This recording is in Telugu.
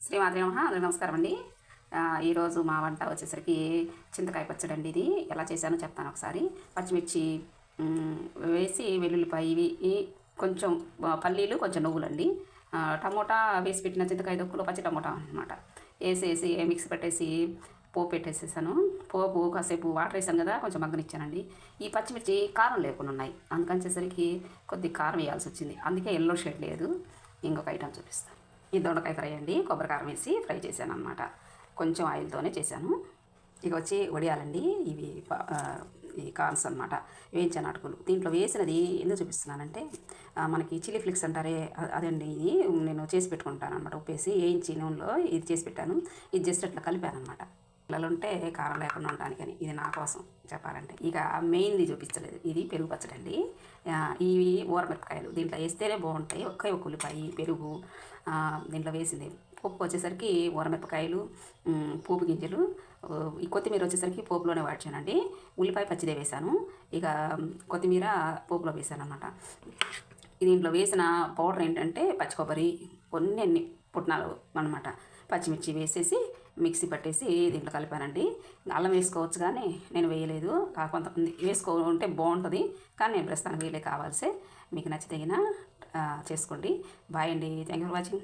శ్రీమాత్రే నమః. అందరికీ నమస్కారం అండి. ఈరోజు మా వంట వచ్చేసరికి చింతకాయ పచ్చడి అండి. ఇది ఎలా చేశానో చెప్తాను ఒకసారి. పచ్చిమిర్చి వేసి వెల్లుల్లిపాయ ఇవి కొంచెం పల్లీలు కొంచెం నువ్వులండి, టమోటా వేసి పెట్టిన చింతకాయ దొక్కులో పచ్చి టమోటా అనమాట వేసేసి మిక్సీ పెట్టేసి పోపు పెట్టేసేసాను. పోపు కాసేపు వాటర్ వేసాను కదా, కొంచెం మగ్గనిచ్చానండి. ఈ పచ్చిమిర్చి కారం లేకుండా ఉన్నాయి, అందుకని వచ్చేసరికి కొద్దిగా కారం వేయాల్సి వచ్చింది. అందుకే ఎల్లో షేడ్ లేదు. ఇంకొక ఐటమ్ చూపిస్తాను. ఈ దొండకాయ ఫ్రై అండి, కొబ్బరి కారం వేసి ఫ్రై చేశాను అనమాట. కొంచెం ఆయిల్తోనే చేశాను. ఇక వచ్చి వడియాలండి, ఇవి ఈ కార్న్స్ అనమాట, వేయించాను అటుకులు. దీంట్లో వేసినది ఎందుకు చూపిస్తున్నానంటే, మనకి చిల్లీ ఫ్లిక్స్ అంటారే అదండి. ఇది నేను చేసి పెట్టుకుంటాను అనమాట. ఉప్పేసి వేయించి నూనెలో ఇది చేసి పెట్టాను. ఇది జస్ట్ అట్లా కలిపాను అనమాట, పిల్లలు ఉంటే కారం లేకుండా ఉండడానికని. ఇది నా కోసం చెప్పాలంటే. ఇక మెయిన్ది చూపించలేదు, ఇది పెరుగు పచ్చడి అండి. ఇవి ఊరమిరపకాయలు దీంట్లో వేస్తేనే బాగుంటాయి. ఒక్క ఉల్లిపాయ, పెరుగు దీంట్లో వేసింది. పప్పు వచ్చేసరికి ఊరమిరపకాయలు, పోపు గింజలు, ఈ కొత్తిమీర వచ్చేసరికి పోపులోనే వాడ్చానండి. ఉల్లిపాయ పచ్చిదే వేసాను. ఇక కొత్తిమీర పోపులో వేసాను అనమాట. దీంట్లో వేసిన పౌడర్ ఏంటంటే పచ్చి కొబ్బరి, కొన్ని పుట్నాలు అనమాట, పచ్చిమిర్చి వేసేసి మిక్సీ పట్టేసి దీంట్లో కలిపానండి. అల్లం వేసుకోవచ్చు కానీ నేను వేయలేదు. కొంతమంది వేసుకోకుంటే బాగుంటుంది, కానీ నేను ప్రస్తుతానికి వేయలే. కావాల్సే మీకు నచ్చితే చేసుకోండి. బాయ్ అండి. Thank you for watching.